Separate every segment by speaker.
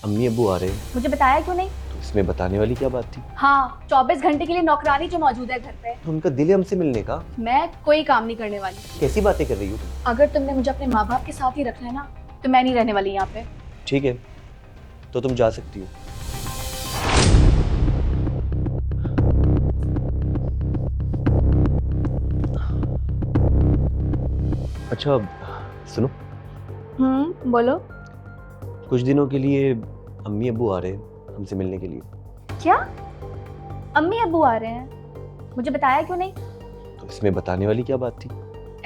Speaker 1: अम्मी अब्बू आ रहे हैं।
Speaker 2: मुझे बताया क्यों नहीं?
Speaker 1: तो इसमें बताने वाली क्या बात थी?
Speaker 2: हाँ, 24 घंटे के लिए नौकरानी जो मौजूद है घर पे।
Speaker 1: तो उनका दिल है हमसे मिलने का।
Speaker 2: मैं कोई काम नहीं करने वाली।
Speaker 1: कैसी बातें कर रही हो तुम?
Speaker 2: अगर तुमने मुझे अपने माँ बाप के साथ ही रखना है ना, तो मैं नहीं रहने वाली यहाँ पे।
Speaker 1: ठीक है, तो तुम जा सकती हो। अच्छा, सुनो,
Speaker 2: बोलो।
Speaker 1: कुछ दिनों के लिए अम्मी अब्बू आ रहे हैं हमसे मिलने के लिए।
Speaker 2: क्या? अम्मी अब्बू आ रहे हैं? मुझे बताया क्यों नहीं?
Speaker 1: तो इसमें बताने वाली क्या बात थी?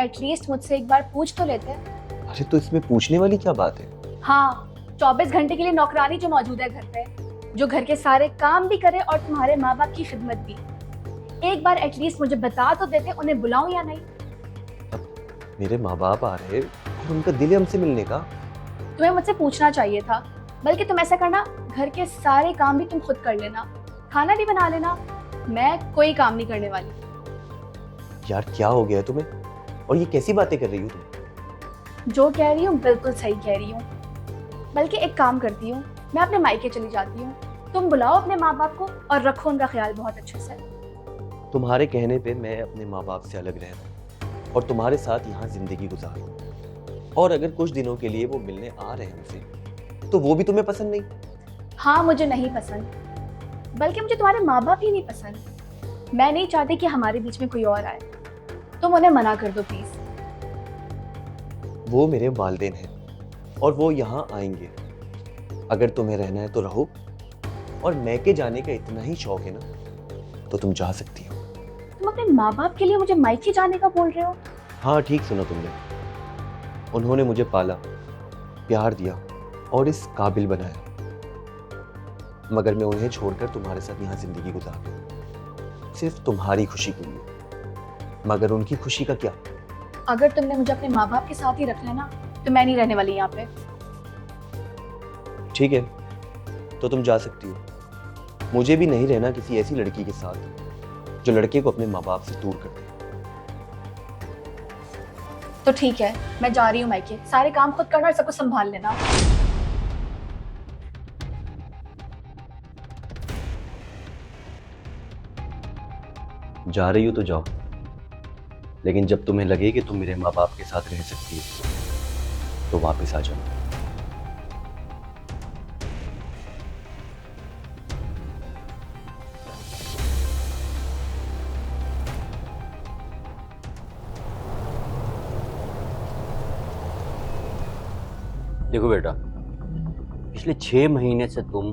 Speaker 2: एटलीस्ट मुझसे एक बार पूछ तो लेते।
Speaker 1: अरे तो इसमें पूछने वाली क्या बात है?
Speaker 2: हाँ, 24 घंटे के लिए नौकरानी जो मौजूद है घर पे, जो घर के सारे काम भी करे और तुम्हारे माँ बाप की खिदमत भी। एक बार एटलीस्ट मुझे बता तो देते, उन्हें बुलाऊं या नहीं?
Speaker 1: मेरे माँ बाप आ रहे हैं और उनका दिल है हमसे मिलने का।
Speaker 2: तुम्हें मुझसे पूछना चाहिए था। बल्कि तुम ऐसा करना, घर के सारे काम भी तुम खुद कर लेना, खाना भी बना लेना। मैं कोई काम नहीं करने वाली।
Speaker 1: यार क्या हो गया है तुम्हें? और ये कैसी बातें कर रही हो तुम?
Speaker 2: जो कह रही हूँ बिल्कुल सही कह रही हूँ। बल्कि एक काम करती हूँ, मैं अपने मायके चली जाती हूँ। तुम बुलाओ अपने माँ बाप को और रखो उनका ख्याल बहुत अच्छे से।
Speaker 1: तुम्हारे कहने पे मैं अपने माँ बाप से अलग रह रहा हूँ और तुम्हारे साथ यहाँ जिंदगी गुजार रहा हूँ। और अगर कुछ दिनों के लिए वो मिलने आ रहे हैं मुझसे, तो वो भी तुम्हें पसंद नहीं?
Speaker 2: हाँ, मुझे नहीं पसंद। बल्कि मुझे तुम्हारे माँ बाप ही नहीं पसंद। मैं नहीं चाहती कि हमारे बीच में कोई और आए। तुम उन्हें मना कर दो प्लीज।
Speaker 1: वो मेरे वालिदैन हैं और वो यहाँ आएंगे। अगर तुम्हें रहना है तो रहो, और मैके जाने का इतना ही शौक है ना, तो तुम जा सकती हो।
Speaker 2: तुम अपने माँ बाप के लिए मुझे मायके जाने का बोल रहे हो?
Speaker 1: हाँ ठीक सुना तुमने। उन्होंने मुझे पाला, प्यार दिया और इस काबिल बनाया, मगर मैं उन्हें छोड़कर तुम्हारे साथ यहाँ जिंदगी गुजार रहा हूँ, सिर्फ तुम्हारी खुशी के लिए। मगर उनकी खुशी का क्या?
Speaker 2: अगर तुमने मुझे अपने माँ बाप के साथ ही रखना है ना, तो मैं नहीं रहने वाली यहाँ पे।
Speaker 1: ठीक है, तो तुम जा सकती हो। मुझे भी नहीं रहना किसी ऐसी लड़की के साथ जो लड़के को अपने माँ बाप से दूर कर दे।
Speaker 2: तो ठीक है, मैं जा रही हूँ मायके। सारे काम खुद करना और सब कुछ संभाल लेना।
Speaker 1: जा रही हो तो जाओ, लेकिन जब तुम्हें लगे कि तुम मेरे माँ बाप के साथ रह सकती हो, तो वापस आ जाओ।
Speaker 3: देखो बेटा, पिछले 6 महीने से तुम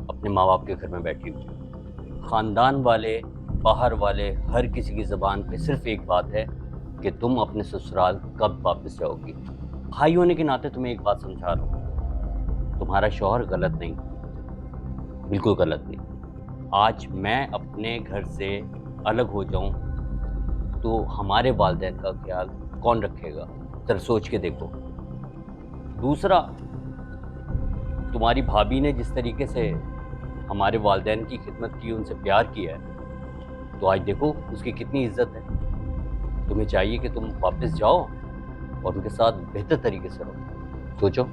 Speaker 3: अपने माँ बाप के घर में बैठी हुई हो। खानदान वाले, बाहर वाले, हर किसी की ज़बान पे सिर्फ एक बात है कि तुम अपने ससुराल कब वापस जाओगी। भाई होने के नाते तुम्हें एक बात समझा रहा हूँ, तुम्हारा शौहर गलत नहीं, बिल्कुल गलत नहीं। आज मैं अपने घर से अलग हो जाऊँ तो हमारे वालिदैन का ख्याल कौन रखेगा? जरा सोच के देखो। दूसरा, तुम्हारी भाभी ने जिस तरीके से हमारे वालिदैन की खिदमत की, उनसे प्यार किया है, तो आज देखो उसकी कितनी इज्जत है। तुम्हें चाहिए कि तुम वापस जाओ और उनके साथ बेहतर तरीके से रहो। सोचो।